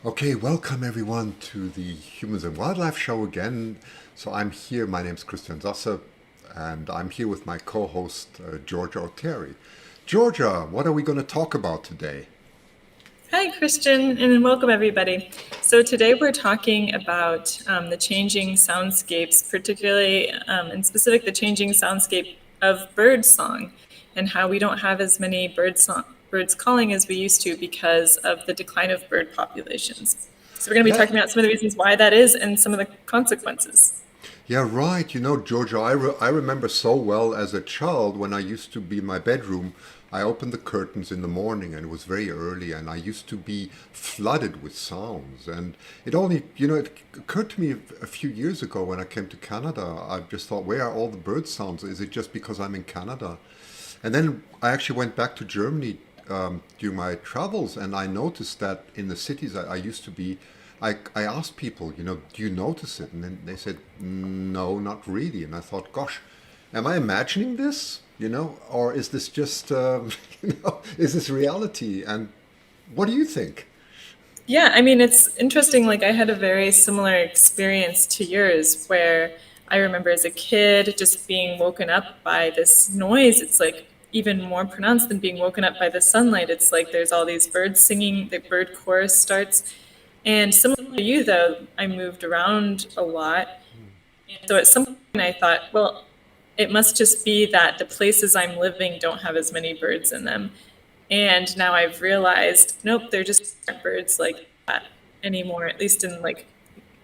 Okay, welcome everyone to the Humans and Wildlife Show again. So I'm here, my name's Christian Sasse, and I'm here with my co-host Georgia O'Terry. Georgia, what are we going to talk about today? Hi, Christian, and welcome everybody. So today we're talking about the changing soundscapes, particularly in specific the changing soundscape of bird song, and how we don't have as many birds calling as we used to because of the decline of bird populations. So we're going to be Yeah, talking about some of the reasons why that is and some of the consequences. yeah, right. Georgia, I remember so well as a child when I used to be in my bedroom. I opened the curtains in the morning and it was very early and I used to be flooded with sounds. And it occurred to me a few years ago when I came to Canada. I just thought, where are all the bird sounds? Is it just because I'm in Canada? And then I actually went back to Germany during my travels, and I noticed that in the cities I used to be, I asked people, do you notice it? And then they said, no, not really. And I thought, gosh, am I imagining this? Or is this just, is this reality? And what do you think? Yeah, I mean, it's interesting. Like, I had a very similar experience to yours where I remember as a kid just being woken up by this noise. It's like even more pronounced than being woken up by the sunlight. It's like there's all these birds singing, the bird chorus starts. And similar to you, though, I moved around a lot. So at some point I thought, well, it must just be that the places I'm living don't have as many birds in them. And now I've realized, nope, there just aren't birds like that anymore, at least in like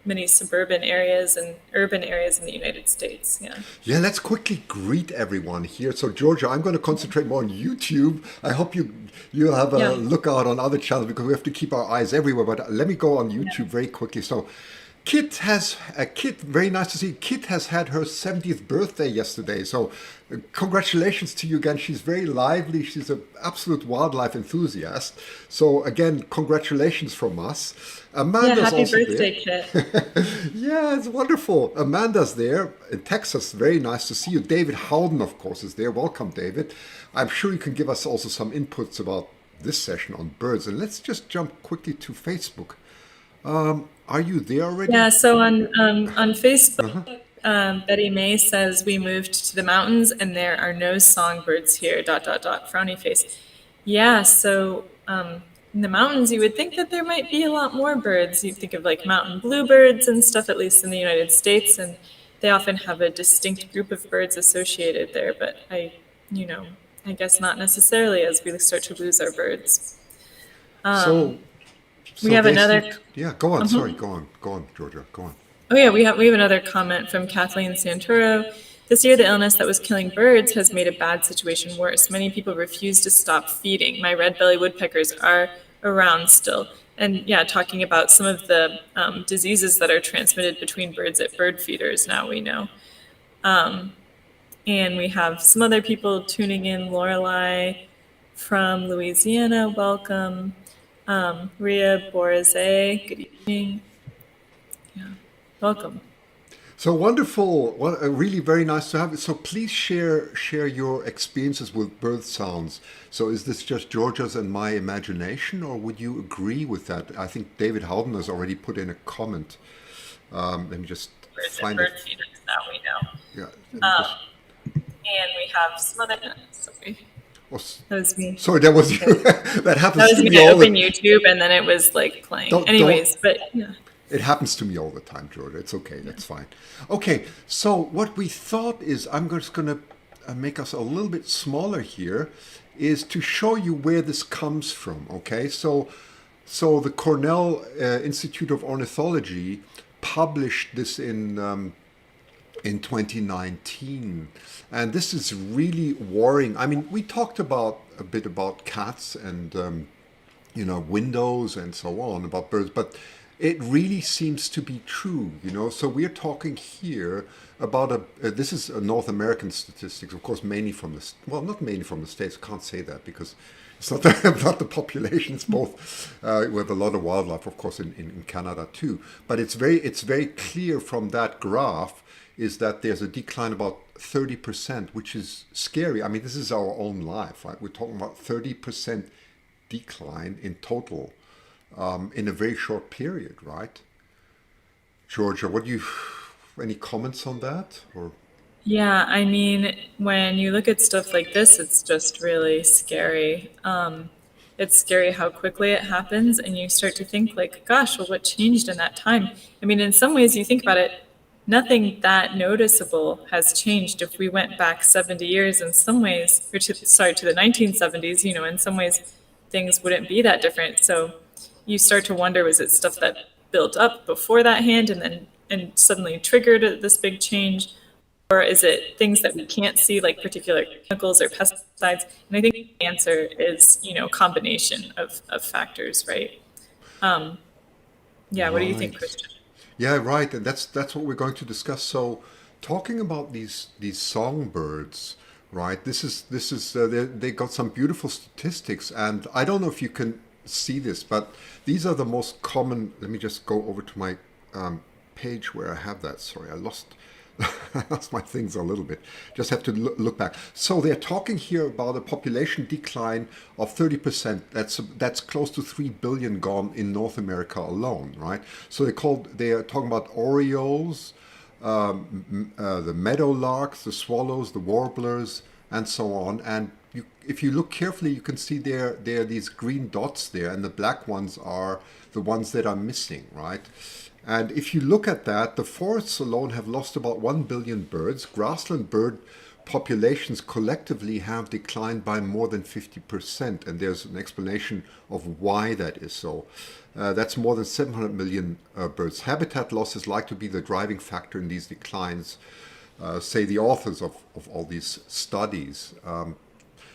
many suburban areas and urban areas in the United States. Yeah. Yeah, let's quickly greet everyone here. So, Georgia, I'm going to concentrate more on YouTube. I hope you'll have a Yeah. look out on other channels because we have to keep our eyes everywhere. But let me go on YouTube Yeah. very quickly. So, Kit, very nice to see. Kit has had her 70th birthday yesterday. So, congratulations to you again. She's very lively. She's an absolute wildlife enthusiast. So, again, congratulations from us. Yeah. Amanda's Happy also there. birthday, Kit. Yeah, it's wonderful. Amanda's there in Texas. Very nice to see you. David Howden, of course, is there. Welcome, David. I'm sure you can give us also some inputs about this session on birds. And let's just jump quickly to Facebook. Are you there already? Yeah. So on Facebook, Betty May says we moved to the mountains and there are no songbirds here. Dot dot dot. Frowny face. Yeah. So in the mountains, you would think that there might be a lot more birds. You think of like mountain bluebirds and stuff, at least in the United States, and they often have a distinct group of birds associated there. But you know, I guess not necessarily as we start to lose our birds. So, We so have they another. seem to, yeah, go on. Sorry, go on, Georgia, go on. Oh yeah, we have another comment from Kathleen Santoro. This year, the illness that was killing birds has made a bad situation worse. Many people refuse to stop feeding. My red-bellied woodpeckers are around still. And yeah, talking about some of the diseases that are transmitted between birds at bird feeders now we know. And we have some other people tuning in. Lorelei from Louisiana, welcome. Ria Borazé, good evening. Yeah, welcome. So wonderful! Really very nice to have you. So please share your experiences with bird sounds. So is this just Georgia's and my imagination, or would you agree with that? I think David Howden has already put in a comment. Let me just Birds at find it. bird feeders now we know. Yeah, let me just. And we have some other. Sorry, Oh, that was me. sorry, that was you. Okay. That That happens was to me. me I all opened the. YouTube and then it was like playing. Don't. Anyways, but yeah. It happens to me all the time, Georgia. It's okay. That's fine. Okay. So what we thought is, I'm just going to make us a little bit smaller here, is to show you where this comes from. Okay. So the Cornell Institute of Ornithology published this in 2019. And this is really worrying. I mean, we talked about a bit about cats and, windows and so on, about birds, but it really seems to be true. So we're talking here about this is a North American statistics, of course, mainly from well, not mainly from the States, I can't say that because it's not not the population. It's both. We have a lot of wildlife, of course, in Canada too. But it's very clear from that graph is that there's a decline about 30%, which is scary. I mean, this is our own life, right? We're talking about 30% decline in total. in a very short period, right? Georgia, what do you, any comments on that? Or Yeah, I mean, when you look at stuff like this, it's just really scary. It's scary how quickly it happens, and you start to think, like, gosh, well, what changed in that time? I mean, in some ways, you think about it, nothing that noticeable has changed. If we went back 70 years, in some ways, or to the 1970s, in some ways, things wouldn't be that different. So you start to wonder, was it stuff that built up before that hand and suddenly triggered this big change? Or is it things that we can't see, like particular chemicals or pesticides? And I think the answer is, combination of factors, right? Yeah, what do you think, right. Christian? Yeah, right, and that's what we're going to discuss. So, talking about these songbirds, right? This is they got some beautiful statistics, and I don't know if you can see this, but these are the most common. Let me just go over to my page where I have that. Sorry, I lost. I lost my things a little bit. Just have to look back. So they're talking here about a population decline of 30%. That's close to 3 billion gone in North America alone, right? So they are talking about orioles, the meadowlarks, the swallows, the warblers, and so on. And if you look carefully, you can see there are these green dots there, and the black ones are the ones that are missing, right? And if you look at that, the forests alone have lost about 1 billion birds. Grassland bird populations collectively have declined by more than 50%. And there's an explanation of why that is so. That's more than 700 million birds. Habitat loss is likely to be the driving factor in these declines, say the authors of all these studies.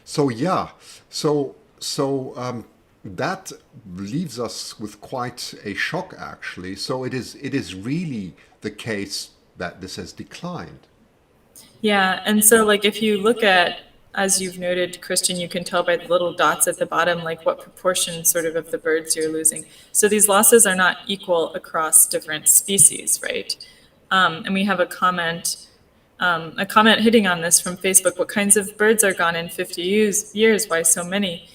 So yeah, so that leaves us with quite a shock, actually. So it is really the case that this has declined. Yeah, and so like if you look at, as you've noted, Christian, you can tell by the little dots at the bottom, like what proportion sort of the birds you're losing. So these losses are not equal across different species, right? And we have a comment hitting on this from Facebook. What kinds of birds are gone in 50 years? Why so many?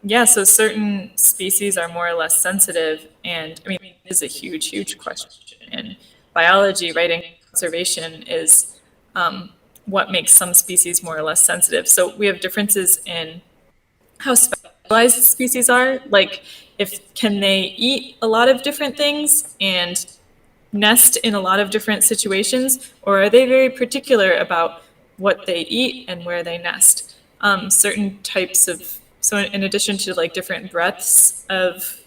Yeah, so certain species are more or less sensitive. And I mean, it is a huge, huge question. And biology, right, and conservation is what makes some species more or less sensitive. So we have differences in how specialized species are. Like, if can they eat a lot of different things and nest in a lot of different situations, or are they very particular about what they eat and where they nest? Certain types of so in addition to like different breadths of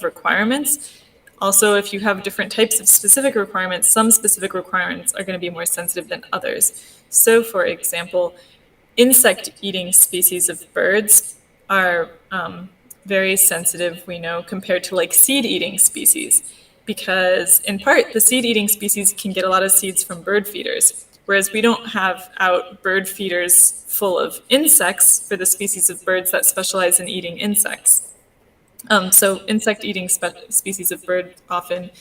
requirements, also if you have different types of specific requirements, some specific requirements are going to be more sensitive than others. So, for example, insect eating species of birds are very sensitive, we know, compared to like seed eating species, because in part the seed eating species can get a lot of seeds from bird feeders, whereas we don't have out bird feeders full of insects for the species of birds that specialize in eating insects. So insect eating species of bird often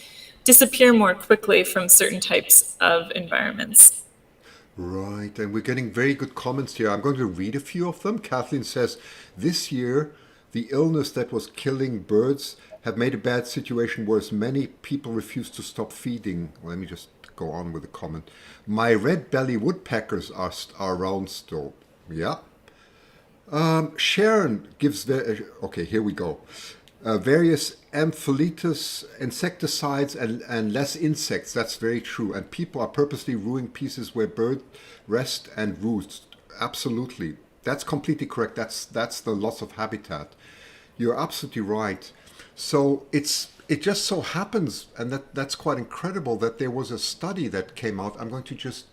disappear more quickly from certain types of environments. Right, and we're getting very good comments here. I'm going to read a few of them. Kathleen says, this year, the illness that was killing birds have made a bad situation worse. Many people refuse to stop feeding. Let me just go on with the comment. My red belly woodpeckers are around still. Yeah. Sharon gives the okay. Here we go. Various amphiletus insecticides and less insects. That's very true. And people are purposely ruining pieces where birds rest and roost. Absolutely, that's completely correct. That's the loss of habitat. You're absolutely right. So it just so happens, and that's quite incredible that there was a study that came out. I'm going to just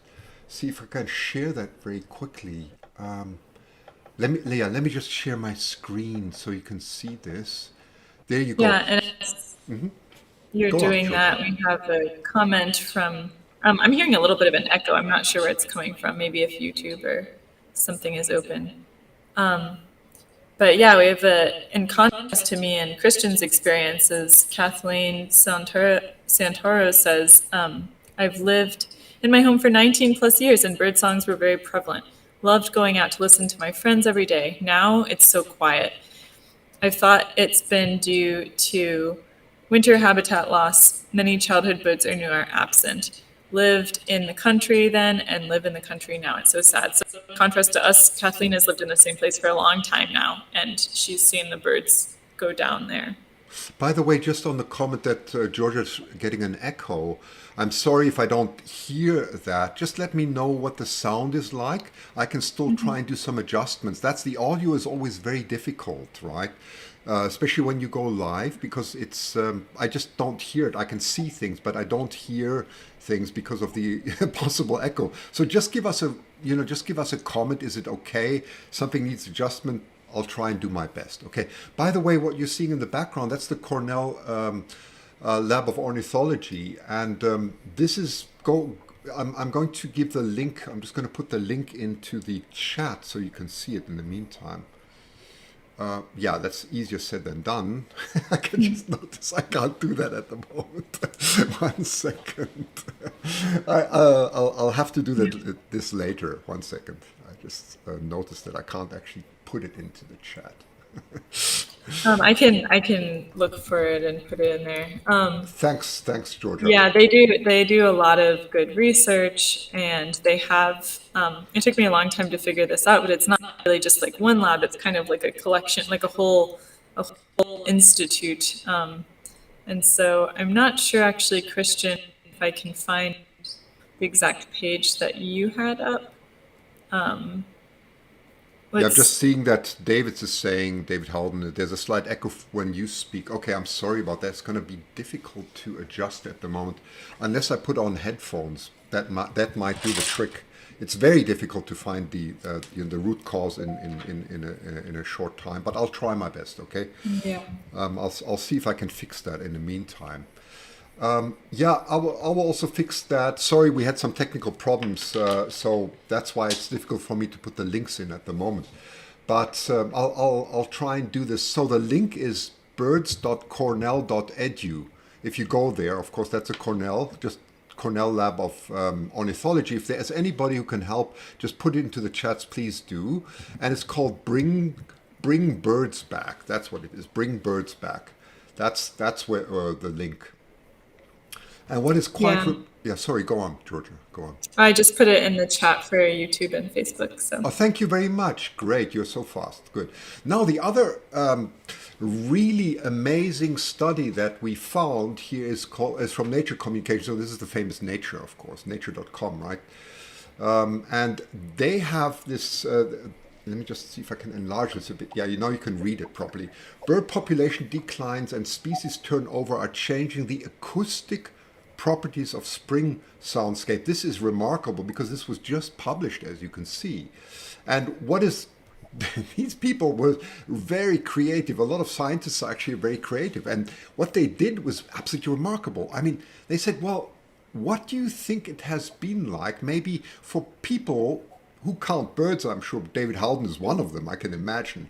see if I can share that very quickly. Let me just share my screen so you can see this. There you go. Yeah, and as you're Go on, doing Georgia. that, we have a comment from. I'm hearing a little bit of an echo. I'm not sure where it's coming from. Maybe if YouTube or something is open. But yeah, we have in contrast to me and Christian's experiences, Kathleen Santoro says, I've lived in my home for 19 plus years and bird songs were very prevalent. Loved going out to listen to my friends every day. Now it's so quiet. I've thought it's been due to winter habitat loss. Many childhood birds I knew are absent. Lived in the country then and live in the country now. It's so sad. So, in contrast to us, Kathleen has lived in the same place for a long time now, and she's seen the birds go down there. By the way, just on the comment that Georgia's getting an echo, I'm sorry if I don't hear that. Just let me know what the sound is like. I can still try and do some adjustments. That's the audio is always very difficult, right? Especially when you go live, because it's I just don't hear it. I can see things, but I don't hear things because of the possible echo. So just give us a just give us a comment. Is it okay? Something needs adjustment. I'll try and do my best. Okay. By the way, what you're seeing in the background, that's the Cornell Lab of Ornithology, and this is go. I'm going to give the link. I'm just going to put the link into the chat so you can see it in the meantime. Yeah, that's easier said than done. I can just notice I can't do that at the moment. 1 second. I'll have to do this later. 1 second. I just noticed that I can't actually put it into the chat. I can look for it and put it in there. Thanks, Georgia. Yeah, they do a lot of good research, and they have. It took me a long time to figure this out, but it's not really just like one lab. It's kind of like a collection, like a whole institute. And so I'm not sure actually, Christian, if I can find the exact page that you had up. Yeah, I'm just Let's. seeing that David is saying, David Halden, that there's a slight echo when you speak. Okay, I'm sorry about that. It's going to be difficult to adjust at the moment, unless I put on headphones. That might do the trick. It's very difficult to find the root cause in a short time, but I'll try my best. Okay, Yeah. I'll see if I can fix that in the meantime. Yeah, I will also fix that. Sorry, we had some technical problems, so that's why it's difficult for me to put the links in at the moment. But I'll try and do this. So the link is birds.cornell.edu. If you go there, of course, that's a Cornell, just Cornell Lab of Ornithology. If there's anybody who can help, just put it into the chats, please do. And it's called Bring Birds Back. That's what it is. Bring Birds Back. That's where the link. And what is quite, Yeah. yeah, sorry, go on, Georgia, go on. I just put it in the chat for YouTube and Facebook. So. Oh, thank you very much. Great, you're so fast. Good. Now, the other really amazing study that we found here is from Nature Communications. So this is the famous Nature, of course, nature.com, right? And they have this. Let me just see if I can enlarge this a bit. Yeah, you can read it properly. Bird population declines and species turnover are changing the acoustic properties of spring soundscape. This is remarkable because this was just published, as you can see. And what is these people were very creative. A lot of scientists are actually very creative. And what they did was absolutely remarkable. I mean, they said, well, what do you think it has been like maybe for people who count birds? I'm sure David Howden is one of them, I can imagine.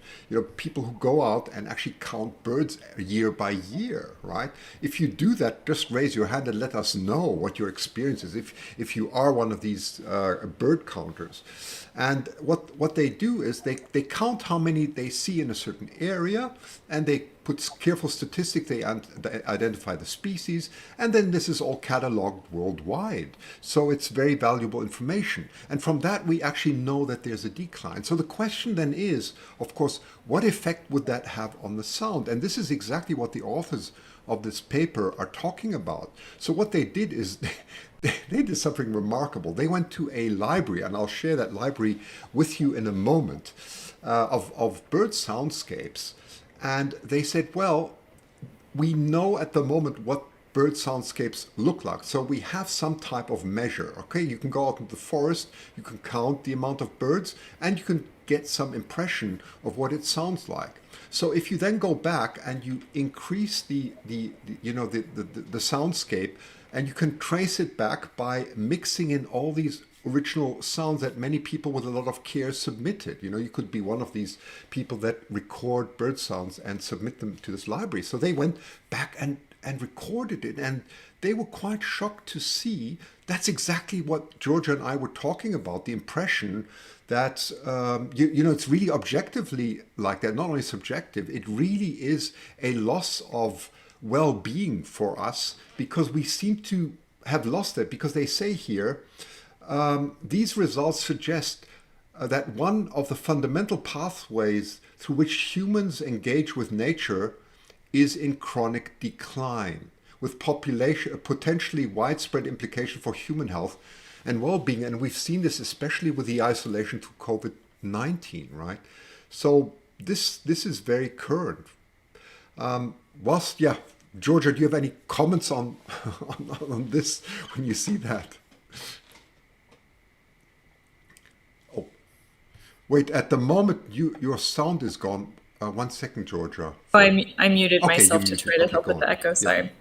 People who go out and actually count birds year by year, right? If you do that, just raise your hand and let us know what your experience is, if you are one of these bird counters. And what they do is they count how many they see in a certain area, and they put careful statistics, they identify the species, and then this is all cataloged worldwide. So it's very valuable information. And from that, we actually know that there's a decline. So the question then is, of course, what effect would that have on the sound? And this is exactly what the authors of this paper are talking about. So what they did is they did something remarkable. They went to a library, and I'll share that library with you in a moment, of bird soundscapes. And they said, well, we know at the moment what bird soundscapes look like. So we have some type of measure. Okay, you can go out into the forest, you can count the amount of birds, and you can get some impression of what it sounds like. So if you then go back and you increase the soundscape, and you can trace it back by mixing in all these original sounds that many people with a lot of care submitted. You could be one of these people that record bird sounds and submit them to this library. So they went back and recorded it, and they were quite shocked to see that's exactly what Georgia and I were talking about, the impression that, you know, it's really objectively like that, not only subjective, it really is a loss of well being for us because we seem to have lost it. Because they say here, these results suggest that one of the fundamental pathways through which humans engage with nature is in chronic decline, with population potentially widespread implication for human health and well-being. And we've seen this especially with the isolation through COVID-19, right? So this is very current. Yeah, Georgia, do you have any comments on on this when you see that? Oh, wait, at the moment your sound is gone. 1 second, Georgia. Oh, For I muted Okay, you myself to muted. try to Okay, help go with on. the echo. Yeah. Sorry.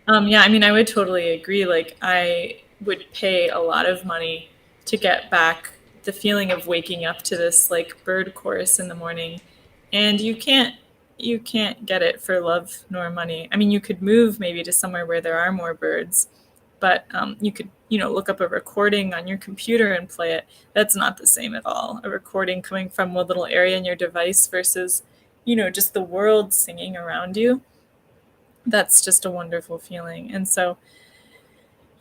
Yeah, I mean, I would totally agree. Like, I would pay a lot of money to get back the feeling of waking up to this like bird chorus in the morning, and you can't get it for love nor money. I mean, you could move maybe to somewhere where there are more birds, but you could look up a recording on your computer and play it. That's not the same at all. A recording coming from one little area in your device versus just the world singing around you. That's just a wonderful feeling. And so,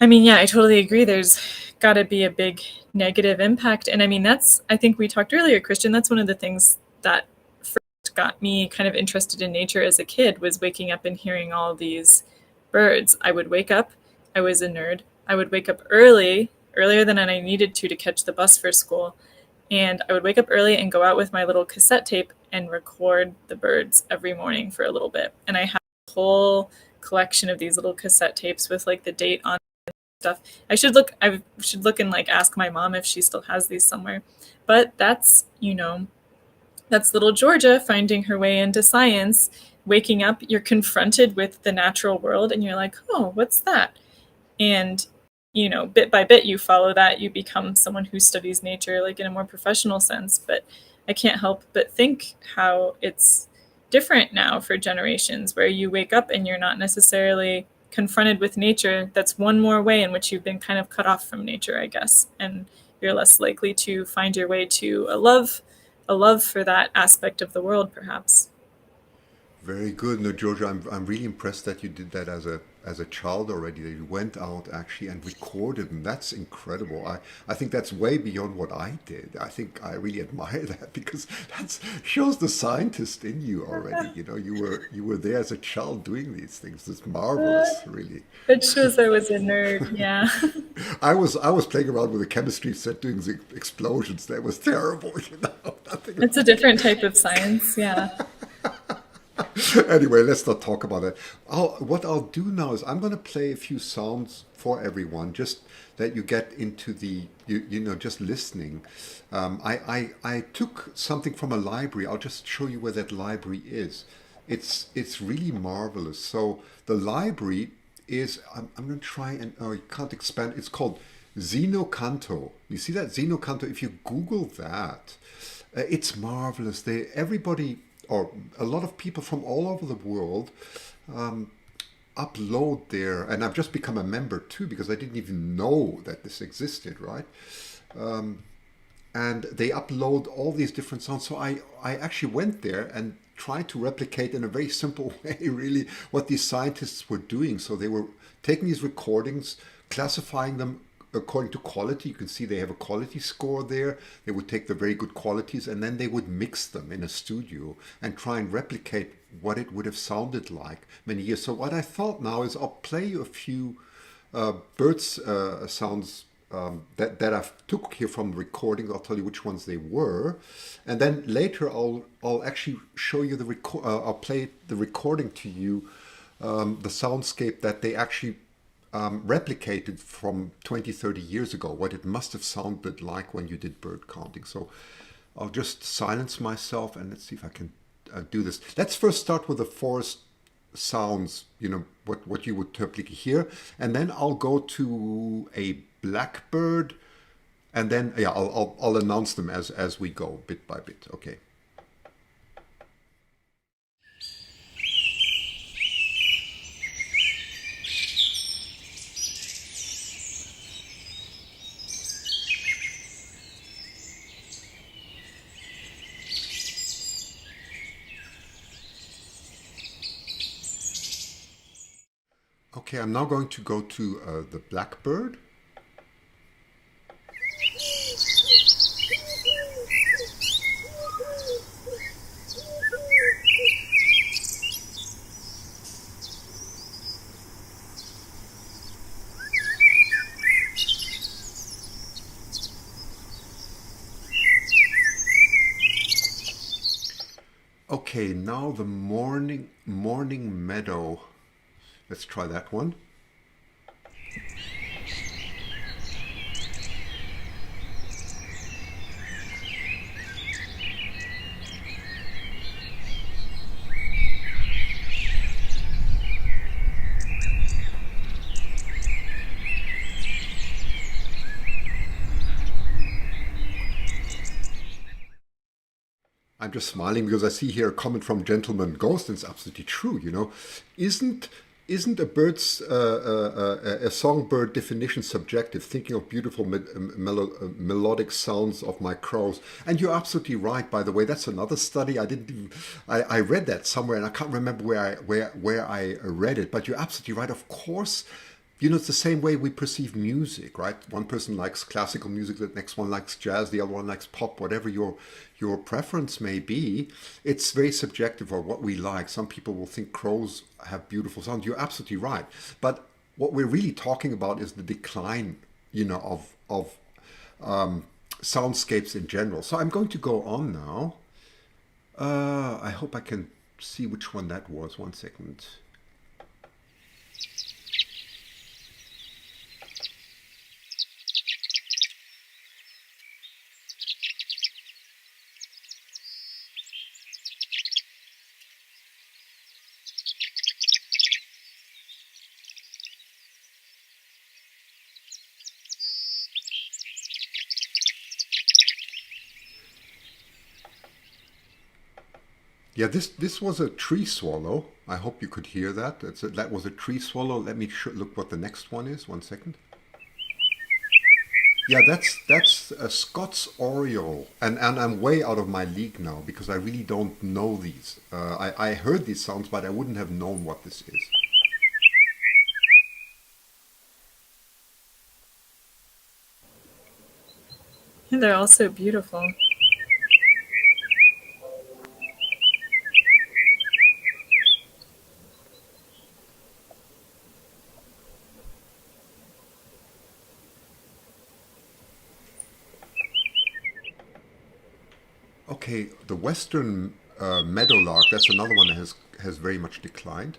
I mean, yeah, I totally agree. There's got to be a big negative impact. And I mean, I think we talked earlier, Christian, that's one of the things that first got me kind of interested in nature as a kid was waking up and hearing all these birds. I would wake up, I was a nerd. I would wake up early, earlier than I needed to catch the bus for school. And I would wake up early and go out with my little cassette tape and record the birds every morning for a little bit. And I have a whole collection of these little cassette tapes with like the date on stuff. I should look and like ask my mom if she still has these somewhere. But that's little Georgia finding her way into science. Waking up, you're confronted with the natural world and you're like, "Oh, what's that?" And bit by bit you follow that, you become someone who studies nature like in a more professional sense. But I can't help but think how it's different now for generations, where you wake up and you're not necessarily confronted with nature. That's one more way in which you've been kind of cut off from nature, I guess, and you're less likely to find your way to a love for that aspect of the world, perhaps. Very good. No, Georgia, I'm really impressed that you did that as a child already, that you went out actually and recorded, and that's incredible. I think that's way beyond what I did. I think I really admire that because that shows the scientist in you already. You know, you were there as a child doing these things. It's marvelous, really. It shows I was a nerd, yeah. I was playing around with a chemistry set doing the explosions. That was terrible, you know. Nothing. It's a different type of science, yeah. Anyway, let's not talk about it. What I'll do now is I'm going to play a few sounds for everyone, just that you get into you know, just listening. I took something from a library. I'll just show you where that library is. It's really marvelous. So the library is, I'm going to try and, oh, you can't expand. It's called Xenocanto. You see that? Xenocanto, if you Google that, it's marvelous. Everybody, or a lot of people from all over the world upload there, and I've just become a member too because I didn't even know that this existed, right? And they upload all these different sounds. So I actually went there and tried to replicate in a very simple way, really, what these scientists were doing. So they were taking these recordings, classifying them according to quality. You can see they have a quality score there. They would take the very good qualities and then they would mix them in a studio and try and replicate what it would have sounded like many years. So what I thought now is I'll play you a few birds sounds that I took here from recordings. I'll tell you which ones they were, and then later I'll actually show you I'll play the recording to you, the soundscape that they actually replicated from 20, 30 years ago, what it must have sounded like when you did bird counting. So I'll just silence myself and let's see if I can do this. Let's first start with the forest sounds, you know, what you would typically hear. And then I'll go to a blackbird and then, yeah, I'll announce them as we go bit by bit. Okay. Okay, I'm now going to go to the blackbird. Okay, now the morning meadow. Let's try that one. I'm just smiling because I see here a comment from Gentleman Ghost, and it's absolutely true. Isn't isn't a bird's a songbird definition subjective? Thinking of beautiful melodic sounds of my crows, and you're absolutely right. By the way, that's another study. I read that somewhere, and I can't remember where I read it. But you're absolutely right. Of course, it's the same way we perceive music, right? One person likes classical music, the next one likes jazz, the other one likes pop, whatever your preference may be. It's very subjective of what we like. Some people will think crows have beautiful sounds. You're absolutely right. But what we're really talking about is the decline, of soundscapes in general. So I'm going to go on now. I hope I can see which one that was. One second. Yeah, this was a tree swallow. I hope you could hear that. That was a tree swallow. Let me look what the next one is. One second. Yeah, that's a Scots oriole, and I'm way out of my league now because I really don't know these. I heard these sounds, but I wouldn't have known what this is. And they're all so beautiful. Okay, the western meadowlark. That's another one that has very much declined.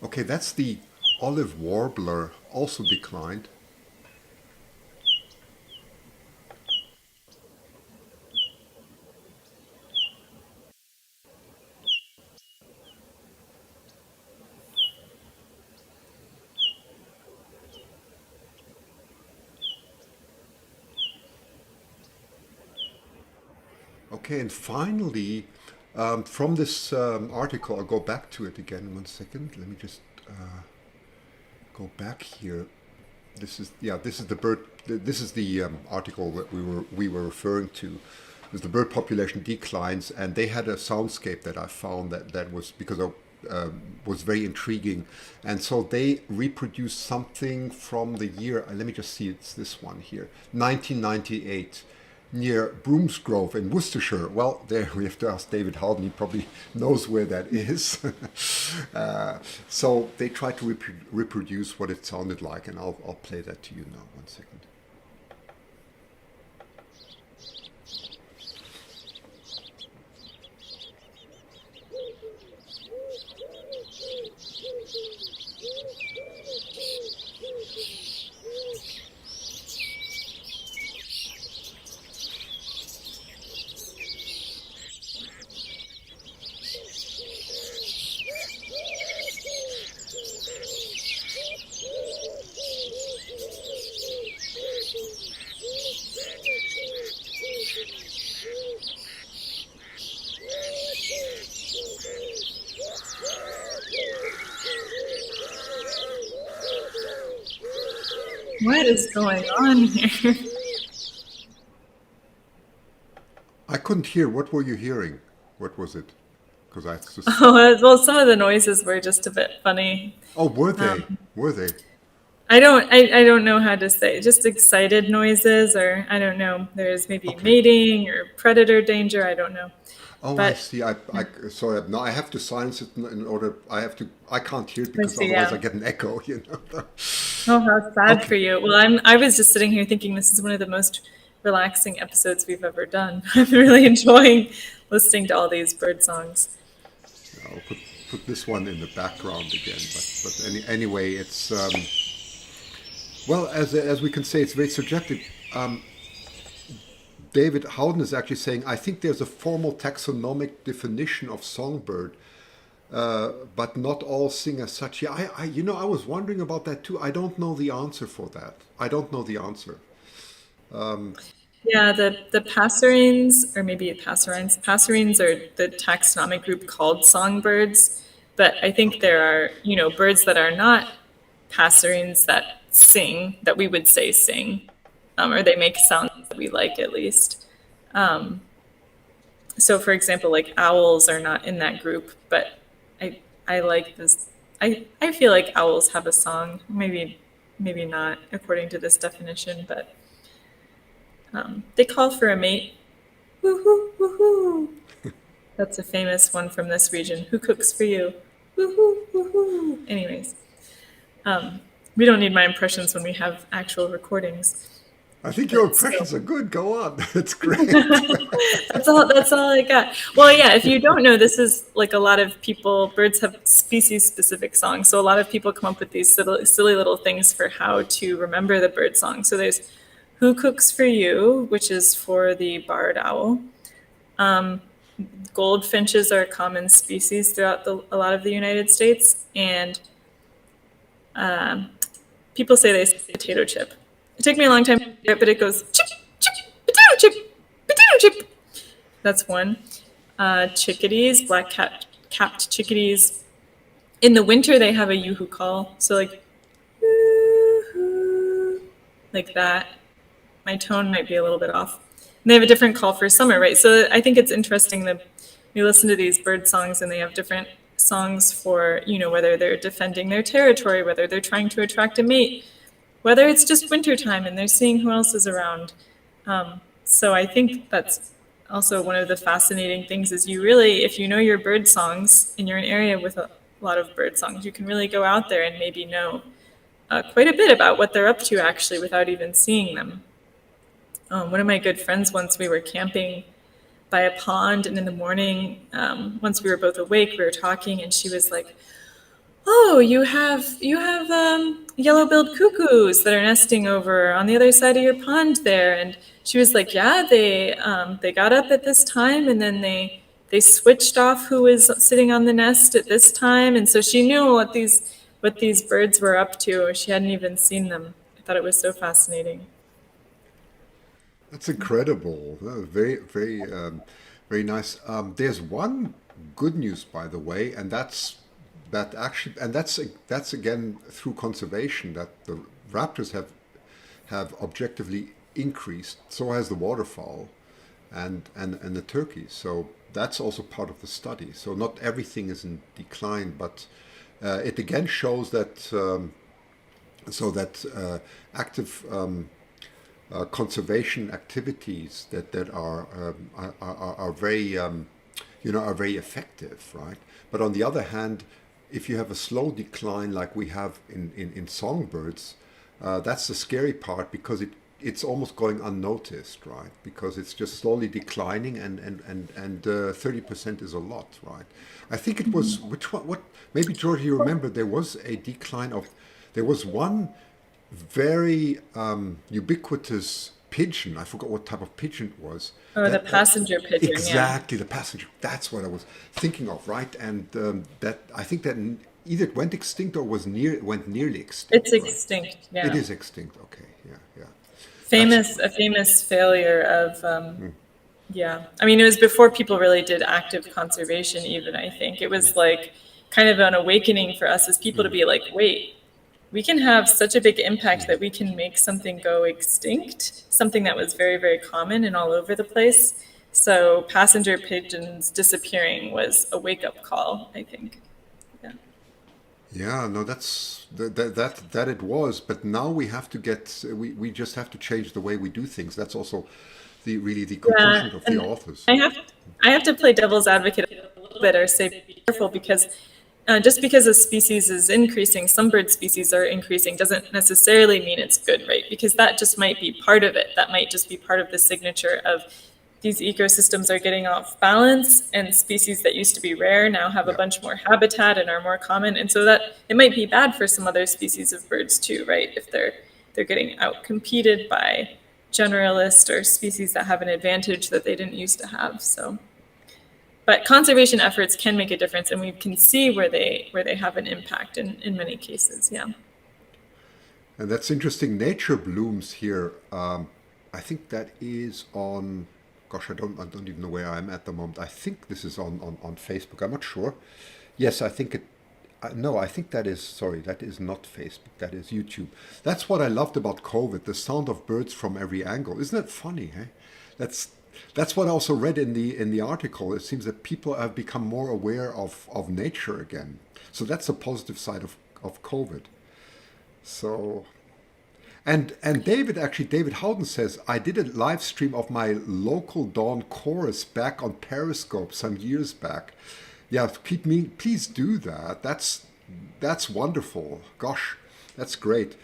Okay, that's the olive warbler, also declined. Okay, and finally, from this article, I'll go back to it again. One second. Let me just go back here. This is the bird. This is the article that we were referring to. Is the bird population declines, and they had a soundscape that I found that was because of was very intriguing, and so they reproduced something from the year. Let me just see. It's this one here, 1998. Near Broomsgrove in Worcestershire. Well, there we have to ask David Howden. He probably knows where that is. So they tried to reproduce what it sounded like, and I'll play that to you now. One second. What is going on here? I couldn't hear. What were you hearing? What was it? Because I just. Oh, well, some of the noises were just a bit funny. Oh, were they? Um, Were they? I don't know how to say, just excited noises, or I don't know. There's maybe Okay. mating or predator danger. I don't know. Oh, I But see. Sorry. No, I have to silence it in order. I can't hear it I because see, otherwise yeah. I get an echo. You know. Oh, how sad Okay. for you. Well, I was just sitting here thinking this is one of the most relaxing episodes we've ever done. I'm really enjoying listening to all these bird songs. I'll put this one in the background again. Anyway, it's well, as we can say, it's very subjective. Um, David Howden is actually saying, I think there's a formal taxonomic definition of songbird, but not all sing as such. Yeah, I was wondering about that too. I don't know the answer for that. I don't know the answer. Yeah, the passerines, or maybe passerines are the taxonomic group called songbirds. But I think Okay. there are, birds that are not passerines that sing, that we would say sing, or they make sounds that we like at least. Um, so, for example, like owls are not in that group, but I like this. I feel like owls have a song. Maybe not according to this definition, but they call for a mate. Woohoo, woohoo. That's a famous one from this region. Who cooks for you? Woohoo, woohoo. Anyways, um, we don't need my impressions when we have actual recordings. I think your But still, impressions are good. Go on. It's great. that's all I got. Well, yeah, if you don't know, this is like a lot of people, birds have species specific songs. So a lot of people come up with these silly little things for how to remember the bird song. So there's Who Cooks for You, which is for the barred owl. Um, Goldfinches are a common species throughout a lot of the United States, and um, people say they say potato chip. It took me a long time to hear it, but it goes chip, chip, potato chip, potato chip. That's one. Chickadees, capped chickadees. In the winter, they have a yoo-hoo call, so like yoo-hoo, like that. My tone might be a little bit off. And they have a different call for summer, right? So I think it's interesting that we listen to these bird songs and they have different songs for, whether they're defending their territory, whether they're trying to attract a mate, whether it's just wintertime and they're seeing who else is around. So I think that's also one of the fascinating things is you really, if you know your bird songs and you're in an area with a lot of bird songs, you can really go out there and maybe know quite a bit about what they're up to actually without even seeing them. One of my good friends once we were camping by a pond, and in the morning, once we were both awake, we were talking, and she was like, "Oh, you have yellow-billed cuckoos that are nesting over on the other side of your pond there." And she was like, "Yeah, they got up at this time, and then they switched off who was sitting on the nest at this time." And so she knew what these birds were up to. She hadn't even seen them. I thought it was so fascinating. That's incredible. Very, very, very nice. There's one good news, by the way, and that's again through conservation that the raptors have objectively increased. So has the waterfowl and the turkeys. So that's also part of the study. So not everything is in decline, but it again shows that active conservation activities that are very are very effective, right? But on the other hand, if you have a slow decline like we have in songbirds, that's the scary part because it's almost going unnoticed, right? Because it's just slowly declining, and 30% is a lot, right? I think it was which one? What? Maybe George, you remember there was a decline of. There was one very ubiquitous pigeon. I forgot what type of pigeon it was. Oh, the passenger pigeon, yeah. Exactly the passenger. That's what I was thinking of, right? And that I think that either it went extinct or went nearly It's extinct, right? extinct, It yeah. is extinct. Okay, yeah, yeah. That's A famous failure of, yeah. I mean, it was before people really did active conservation, even, I think. It was like kind of an awakening for us as people to be like, wait, we can have such a big impact that we can make something go extinct, something that was very, very common and all over the place. So passenger pigeons disappearing was a wake-up call, I think. Yeah. Yeah, no, that it was. But now we have to we just have to change the way we do things. That's also the Yeah, conclusion of the and authors. I have I have to play devil's advocate a little bit or say be careful because just because a species is increasing, some bird species are increasing, doesn't necessarily mean it's good, right? Because that just might be part of it. That might just be part of the signature of these ecosystems are getting off balance, and species that used to be rare now have a Yeah. bunch more habitat and are more common. And so that it might be bad for some other species of birds too, right? If they're getting out competed by generalist or species that have an advantage that they didn't used to have. So but conservation efforts can make a difference, and we can see where they have an impact in many cases. Yeah. And that's interesting. Nature blooms here. I think that is on. Gosh, I don't even know where I am at the moment. I think this is on Facebook. I'm not sure. Yes, I think it. No, I think that is. Sorry, that is not Facebook. That is YouTube. That's what I loved about COVID. The sound of birds from every angle. Isn't that funny? Eh? That's that's what I also read in the article. It seems that people have become more aware of nature again. So that's a positive side of COVID. So and David Howden says I did a live stream of my local dawn chorus back on Periscope some years back. Yeah, please do that. That's wonderful. Gosh, that's great.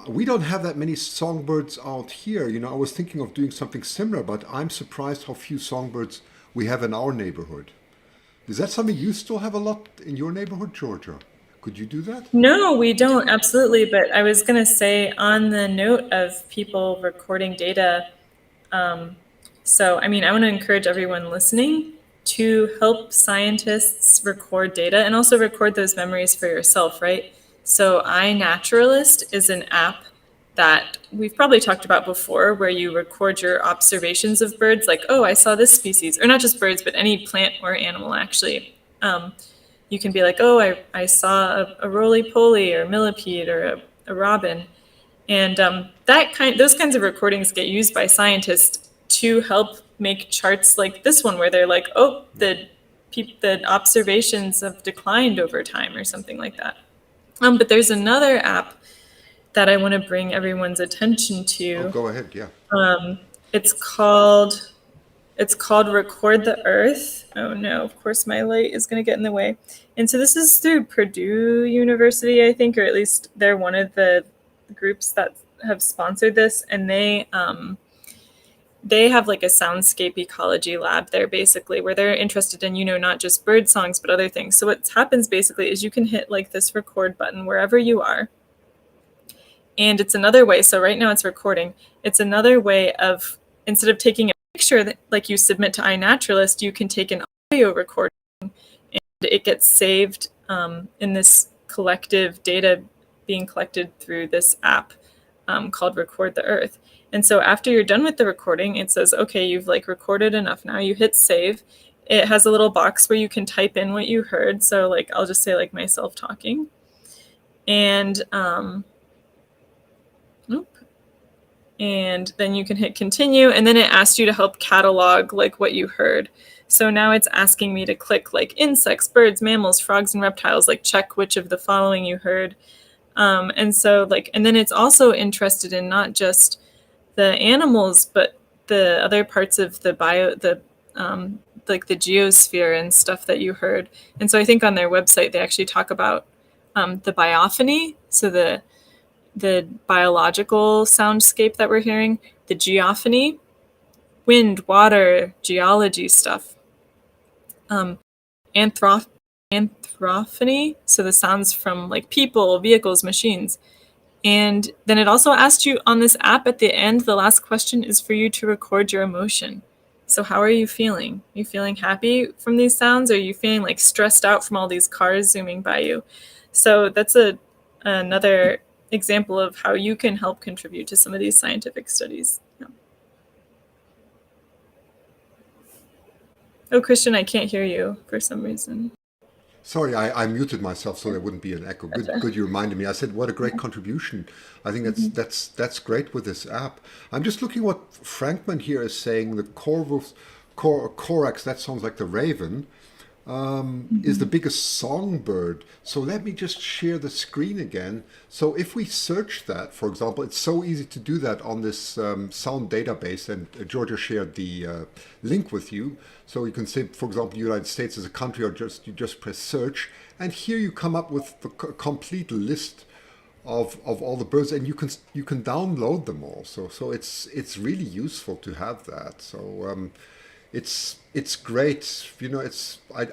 We don't have that many songbirds out here. You know, I was thinking of doing something similar, but I'm surprised how few songbirds we have in our neighborhood. Is that something you still have a lot in your neighborhood, Georgia? Could you do that? No, we don't, absolutely. But I was going to say, on the note of people recording data, so I mean, I want to encourage everyone listening to help scientists record data and also record those memories for yourself, right? So, iNaturalist is an app that we've probably talked about before where you record your observations of birds, like, oh, I saw this species, or not just birds, but any plant or animal actually. You can be like, oh, I saw a roly-poly or millipede or a robin. And those kinds of recordings get used by scientists to help make charts like this one, where they're like, oh, the observations have declined over time or something like that. But there's another app that I want to bring everyone's attention Oh, to. go ahead. Yeah. It's called it's called Record the Earth. Oh no, of course my light is going to get in the way. And so this is through Purdue University, I think, or at least they're one of the groups that have sponsored this, and they have like a soundscape ecology lab there basically where they're interested in, not just bird songs but other things. So what happens basically is you can hit like this record button wherever you are. And it's another way, so right now it's recording. It's another way of, instead of taking a picture that like you submit to iNaturalist, you can take an audio recording and it gets saved in this collective data being collected through this app called Record the Earth. And so after you're done with the recording, it says, okay, you've like recorded enough now. You hit save. It has a little box where you can type in what you heard. So like, I'll just say like myself talking. And and then you can hit continue, and then it asks you to help catalog like what you heard. So now it's asking me to click like insects, birds, mammals, frogs, and reptiles, like check which of the following you heard. And so like, and then it's also interested in not just the animals, but the other parts of like the geosphere and stuff that you heard. And so I think on their website they actually talk about the biophony, so the biological soundscape that we're hearing, the geophony, wind, water, geology stuff, anthrop- anthrophony, so the sounds from like people, vehicles, machines. And then it also asks you on this app at the end, the last question is for you to record your emotion. So how are you feeling? Are you feeling happy from these sounds? Or are you feeling like stressed out from all these cars zooming by you? So that's another example of how you can help contribute to some of these scientific studies. Yeah. Oh, Christian, I can't hear you for some reason. Sorry, I muted myself so there wouldn't be an echo. That's Good, right. good. You reminded me. I said, "What a great contribution!" I think that's great with this app. I'm just looking what Frankman here is saying. The Corax. That sounds like the raven. Is the biggest songbird. So let me just share the screen again. So if we search that, for example, it's so easy to do that on this sound database, and Georgia shared the link with you. So you can say, for example, United States as a country, or just you just press search, and here you come up with the complete list of all the birds, and you can download them all. So it's really useful to have that. So it's great.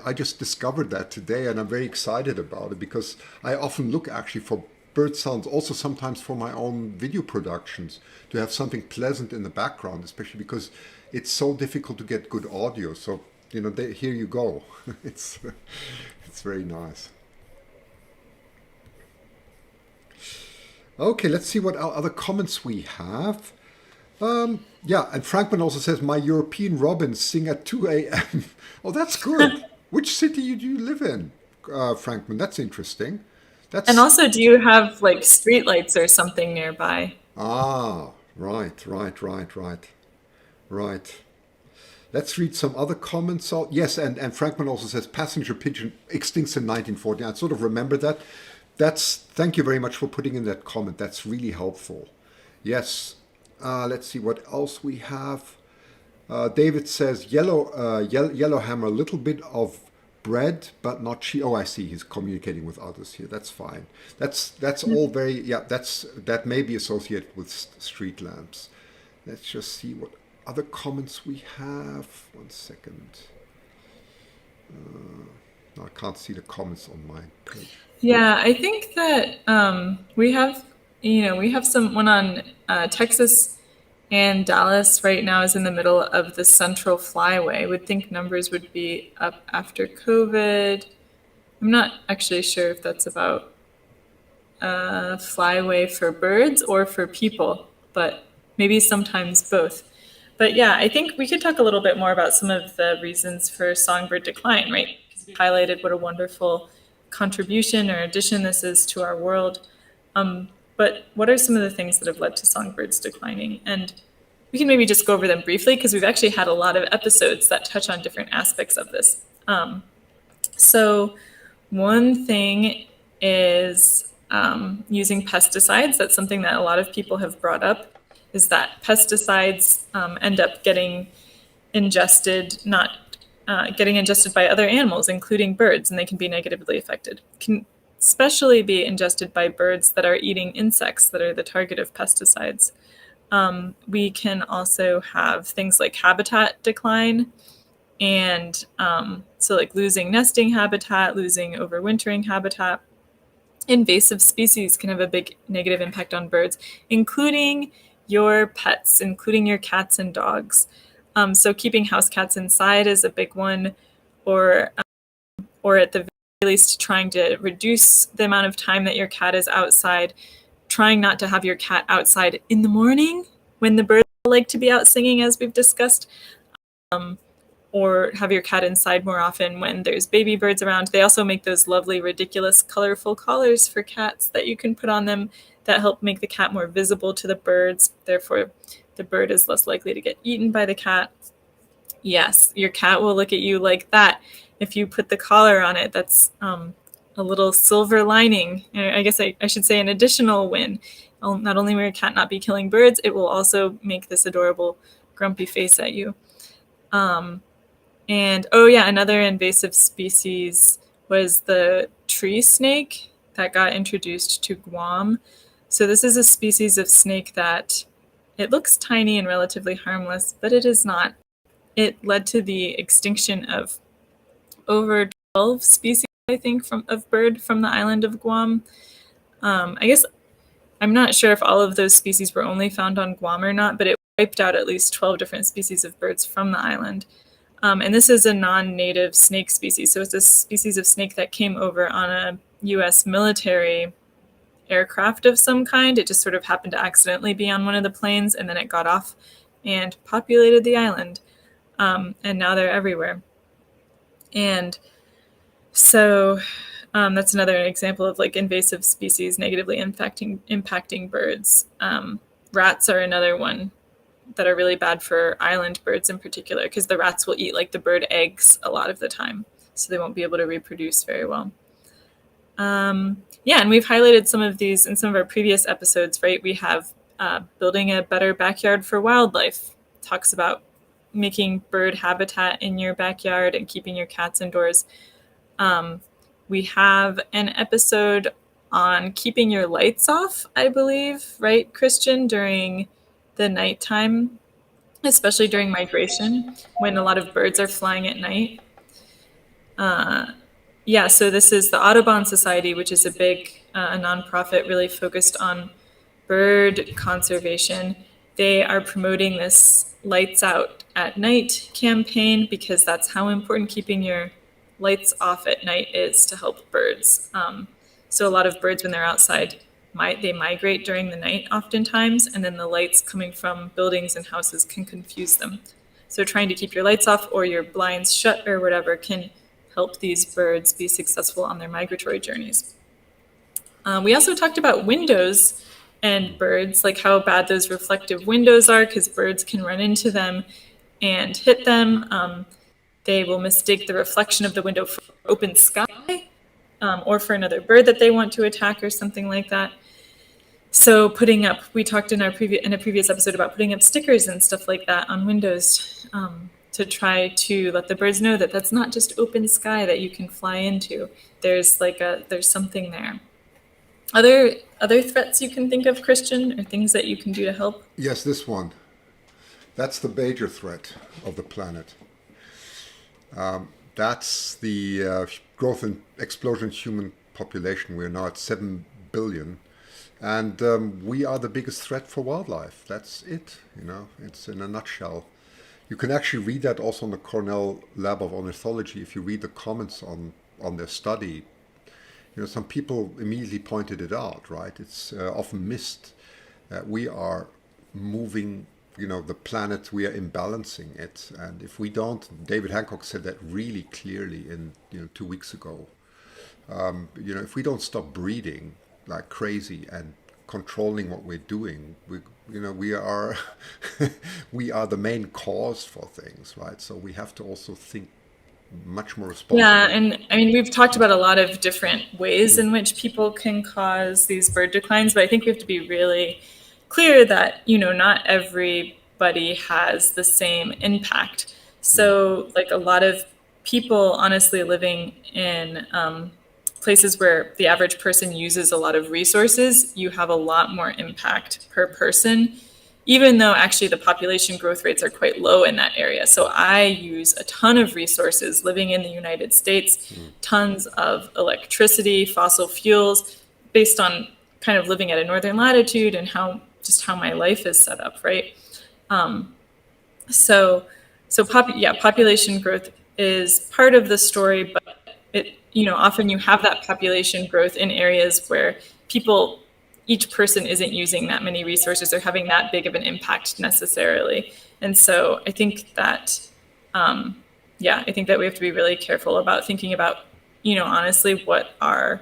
I just discovered that today, and I'm very excited about it because I often look actually for bird sounds, also sometimes for my own video productions, to have something pleasant in the background, especially because it's so difficult to get good audio. So here you go. It's very nice. Okay, let's see what other comments we have. Yeah, and Frankman also says, my European robins sing at 2 a.m. Oh, that's good. Which city do you live in, Frankman? That's interesting. And That's, also, do you have like streetlights or something nearby? right, right, right, right, right. Let's read some other comments. Yes, and Frankman also says, passenger pigeon extinct in 1940. I sort of remember that. Thank you very much for putting in that comment. That's really helpful. Yes. Let's see what else we have. David says yellow hammer, a little bit of bread, but not cheese. Oh, I see. He's communicating with others here. That's fine. That's all very, yeah. That may be associated with street lamps. Let's just see what other comments we have. 1 second. No, I can't see the comments on my page. Yeah, I think that we have someone on Texas, and Dallas right now is in the middle of the Central Flyway. I would think numbers would be up after COVID. I'm not actually sure if that's about flyway for birds or for people, but maybe sometimes both. But yeah, I think we could talk a little bit more about some of the reasons for songbird decline, right? Because we highlighted what a wonderful contribution or addition this is to our world. But what are some of the things that have led to songbirds declining? And we can maybe just go over them briefly because we've actually had a lot of episodes that touch on different aspects of this. So one thing is using pesticides. That's something that a lot of people have brought up, is that pesticides end up getting ingested, not getting ingested by other animals, including birds, and they can be negatively affected. Can especially be ingested by birds that are eating insects that are the target of pesticides. We can also have things like habitat decline, and so like losing nesting habitat, losing overwintering habitat. Invasive species can have a big negative impact on birds, including your pets, including your cats and dogs. So keeping house cats inside is a big one, or at the very least trying to reduce the amount of time that your cat is outside, trying not to have your cat outside in the morning when the birds like to be out singing, as we've discussed, or have your cat inside more often when there's baby birds around. They also make those lovely, ridiculous, colorful collars for cats that you can put on them that help make the cat more visible to the birds. Therefore, the bird is less likely to get eaten by the cat. Yes, your cat will look at you like that if you put the collar on it. That's a little silver lining. I guess I should say an additional win. Not only will your cat not be killing birds, it will also make this adorable grumpy face at you. And oh yeah, another invasive species was the tree snake that got introduced to Guam. So this is a species of snake that it looks tiny and relatively harmless, but it is not. It led to the extinction of over 12 species, I think, of bird from the island of Guam. I guess I'm not sure if all of those species were only found on Guam or not, but it wiped out at least 12 different species of birds from the island. And this is a non-native snake species. So it's a species of snake that came over on a U.S. military aircraft of some kind. It just sort of happened to accidentally be on one of the planes, and then it got off and populated the island. And now they're everywhere. And So that's another example of like invasive species negatively impacting birds. Rats are another one that are really bad for island birds in particular, because the rats will eat like the bird eggs a lot of the time, so they won't be able to reproduce very well. Yeah, and we've highlighted some of these in some of our previous episodes, right? We have building a better backyard for wildlife, talks about making bird habitat in your backyard and keeping your cats indoors. Um, we have an episode on keeping your lights off, I believe, right, Christian, during the nighttime, especially during migration when a lot of birds are flying at night. Yeah, so this is the Audubon Society, which is a big a nonprofit really focused on bird conservation. They are promoting this lights out at night campaign because that's how important keeping your lights off at night is to help birds. So a lot of birds, when they're outside, they migrate during the night oftentimes, and then the lights coming from buildings and houses can confuse them. So trying to keep your lights off or your blinds shut or whatever can help these birds be successful on their migratory journeys. We also talked about windows and birds, like how bad those reflective windows are because birds can run into them and hit them. They will mistake the reflection of the window for open sky, or for another bird that they want to attack or something like that. So we talked in a previous episode about putting up stickers and stuff like that on windows, to try to let the birds know that that's not just open sky that you can fly into. There's something there. Other threats you can think of, Christian, or things that you can do to help? Yes, this one. That's the major threat of the planet. That's the growth and explosion in human population. We're now at 7 billion. And we are the biggest threat for wildlife. That's it. It's in a nutshell. You can actually read that also on the Cornell Lab of Ornithology. If you read the comments on their study, some people immediately pointed it out, right? It's often missed that we are moving, the planet, we are imbalancing it. And if we don't, David Hancock said that really clearly in, 2 weeks ago. If we don't stop breeding like crazy and controlling what we're doing, we are we are the main cause for things, right? So we have to also think much more responsibly. Yeah, and I mean, we've talked about a lot of different ways in which people can cause these bird declines, but I think we have to be really clear that, not everybody has the same impact. So, like a lot of people, honestly, living in places where the average person uses a lot of resources, you have a lot more impact per person, even though actually the population growth rates are quite low in that area. So I use a ton of resources living in the United States, tons of electricity, fossil fuels, based on kind of living at a northern latitude and how my life is set up, right? Population growth is part of the story, but often you have that population growth in areas where each person isn't using that many resources or having that big of an impact necessarily. And so I think that, I think that we have to be really careful about thinking about, honestly, what are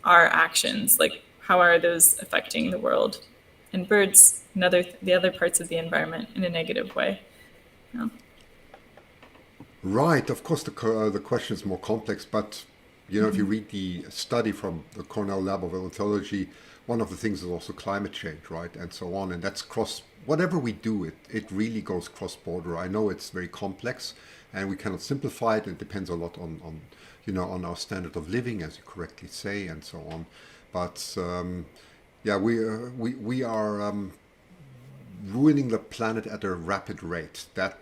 our actions, like how are those affecting the world and birds and the other parts of the environment in a negative way. Yeah. Right. Of course, the question is more complex, but if you read the study from the Cornell Lab of Ornithology, one of the things is also climate change, right, and so on, and that's whatever we do, it really goes cross-border. I know it's very complex, and we cannot simplify it. It depends a lot on our standard of living, as you correctly say, and so on. But we are ruining the planet at a rapid rate. That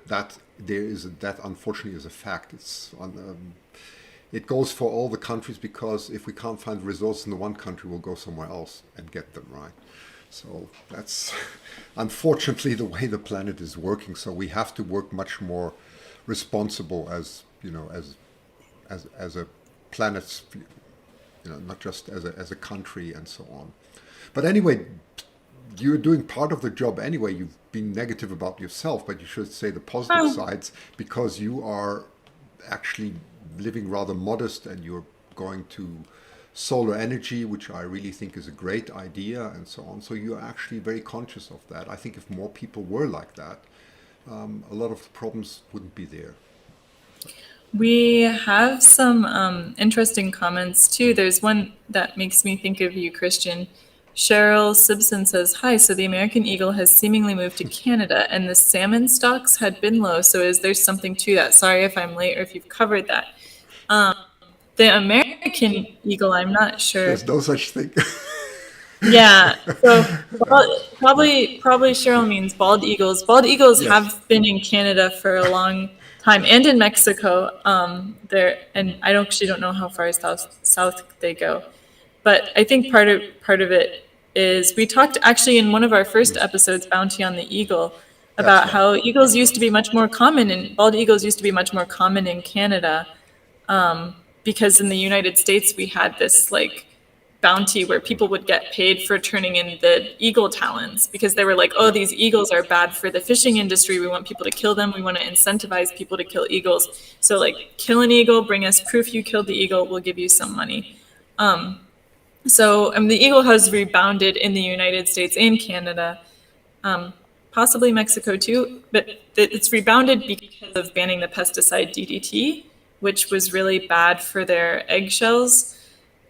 unfortunately is a fact. It goes for all the countries, because if we can't find resources in the one country, we'll go somewhere else and get them, right? So that's unfortunately the way the planet is working. So we have to work much more responsible as a planet, not just as a country and so on. But anyway, you're doing part of the job anyway. You've been negative about yourself, but you should say the positive sides, because you are actually living rather modest, and you're going to solar energy, which I really think is a great idea, and so on. So you're actually very conscious of that. I think if more people were like that, a lot of the problems wouldn't be there. We have some interesting comments too. There's one that makes me think of you, Christian. Cheryl Simpson says, "Hi, so the American eagle has seemingly moved to Canada and the salmon stocks had been low. So is there something to that? Sorry if I'm late or if you've covered that." The American eagle, I'm not sure. There's no such thing. Yeah, so probably Cheryl means bald eagles. Bald eagles Yes. have been in Canada for a long time and in Mexico. There and I don't know how far south they go, but I think part of it is we talked actually in one of our first Yes. episodes, Bounty on the Eagle, That's about right. how eagles used to be much more common and bald eagles used to be much more common in Canada because in the United States we had this like bounty where people would get paid for turning in the eagle talons because they were like, oh, Yeah. these eagles are bad for the fishing industry. We want people to kill them. We want to incentivize people to kill eagles. So like, kill an eagle, bring us proof you killed the eagle. We'll give you some money. So the eagle has rebounded in the United States and Canada, um, possibly Mexico too, but it's rebounded because of banning the pesticide DDT, which was really bad for their eggshells.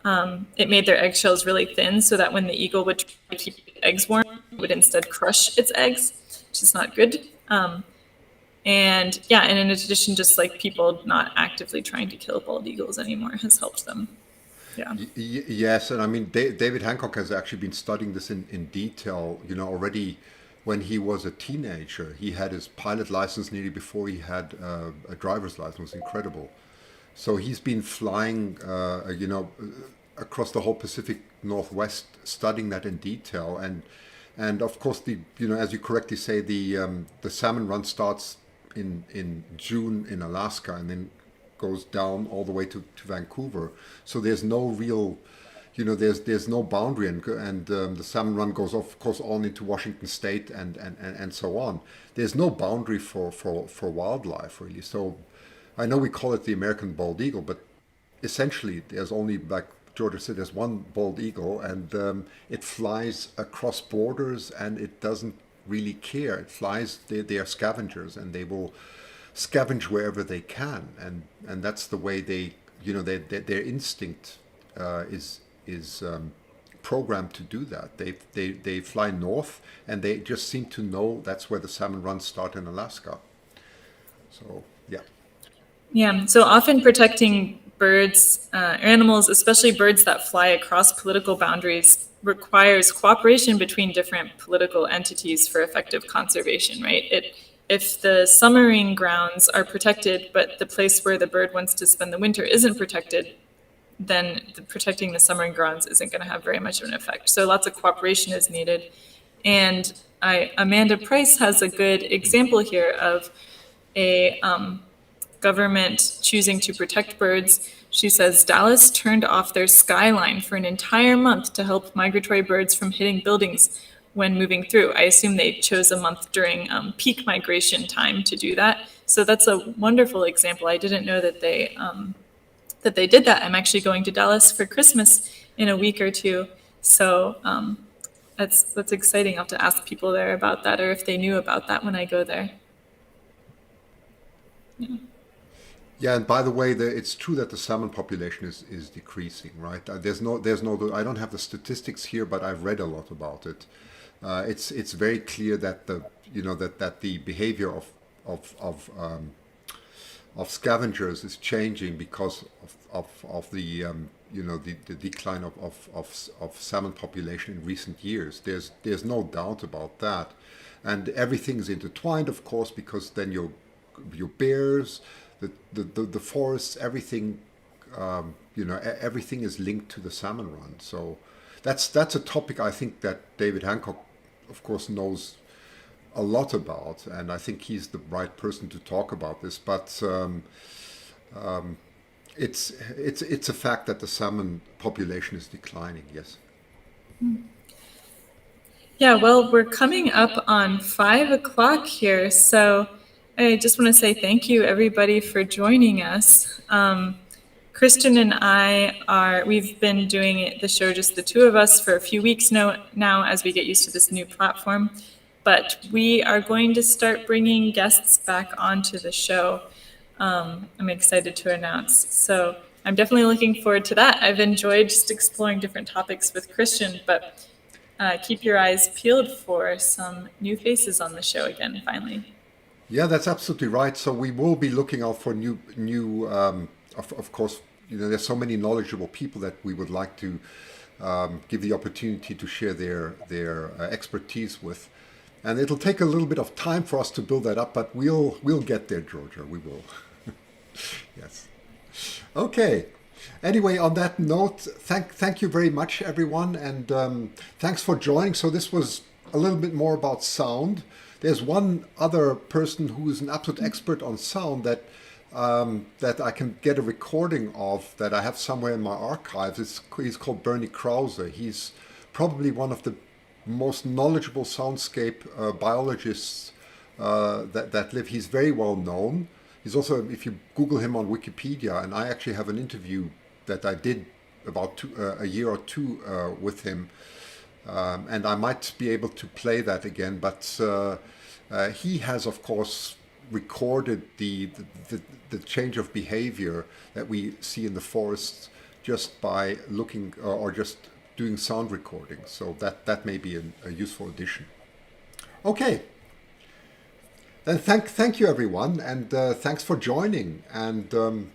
It made their eggshells really thin so that when the eagle would try to keep its eggs warm, it would instead crush its eggs, which is not good. And yeah, and in addition, just like people not actively trying to kill bald eagles anymore has helped them. Yeah. Yes, and I mean David Hancock has actually been studying this in detail. Already when he was a teenager, he had his pilot license nearly before he had a driver's license. It was incredible. So he's been flying, across the whole Pacific Northwest, studying that in detail, and of course as you correctly say, the salmon run starts in June in Alaska and then goes down all the way to Vancouver. So there's no real, there's no boundary, and the salmon run goes of course on into Washington State and so on. There's no boundary for wildlife really. So I know we call it the American bald eagle, but essentially there's only, like Georgia said, there's one bald eagle, and it flies across borders, and it doesn't really care. It flies. They are scavengers, and they will scavenge wherever they can, and that's the way their instinct is programmed to do that. They fly north, and they just seem to know that's where the salmon runs start in Alaska. So yeah. Yeah, so often protecting birds, animals, especially birds that fly across political boundaries, requires cooperation between different political entities for effective conservation, right? If the summering grounds are protected, but the place where the bird wants to spend the winter isn't protected, then protecting the summering grounds isn't going to have very much of an effect. So lots of cooperation is needed. And Amanda Price has a good example here of a government choosing to protect birds. She says Dallas turned off their skyline for an entire month to help migratory birds from hitting buildings when moving through. I assume they chose a month during peak migration time to do that. So that's a wonderful example. I didn't know that they did that. I'm actually going to Dallas for Christmas in a week or two. So that's exciting. I'll have to ask people there about that, or if they knew about that when I go there. Yeah. Yeah, and by the way, it's true that the salmon population is decreasing, right? I don't have the statistics here, but I've read a lot about it. It's very clear that that the behavior of scavengers is changing because of the decline of salmon population in recent years. There's no doubt about that, and everything is intertwined, of course, because then your bears, the forests, everything, everything is linked to the salmon run. So that's a topic I think that David Hancock, of course, knows a lot about, and I think he's the right person to talk about this. But it's a fact that the salmon population is declining. Yes. Yeah, well, we're coming up on 5 o'clock here, so I just want to say thank you, everybody, for joining us. Christian and we've been doing the show just the two of us for a few weeks now as we get used to this new platform. But we are going to start bringing guests back onto the show. I'm excited to announce. So I'm definitely looking forward to that. I've enjoyed just exploring different topics with Christian, but keep your eyes peeled for some new faces on the show again, finally. Yeah, that's absolutely right. So we will be looking out for of course, there's so many knowledgeable people that we would like to give the opportunity to share their expertise with. And it'll take a little bit of time for us to build that up, but we'll get there, Georgia. We will. Yes. Okay. Anyway, on that note, thank you very much, everyone, and thanks for joining. So this was a little bit more about sound. There's one other person who is an absolute expert on sound that I can get a recording of that I have somewhere in my archives. He's called Bernie Krause. He's probably one of the most knowledgeable soundscape biologists that live. He's very well known. He's also, if you Google him on Wikipedia, and I actually have an interview that I did about a year or two with him, and I might be able to play that again. But he has, of course, recorded the change of behavior that we see in the forests just by looking or just doing sound recordings. So that may be a useful addition. Okay. Then thank you, everyone, and thanks for joining. And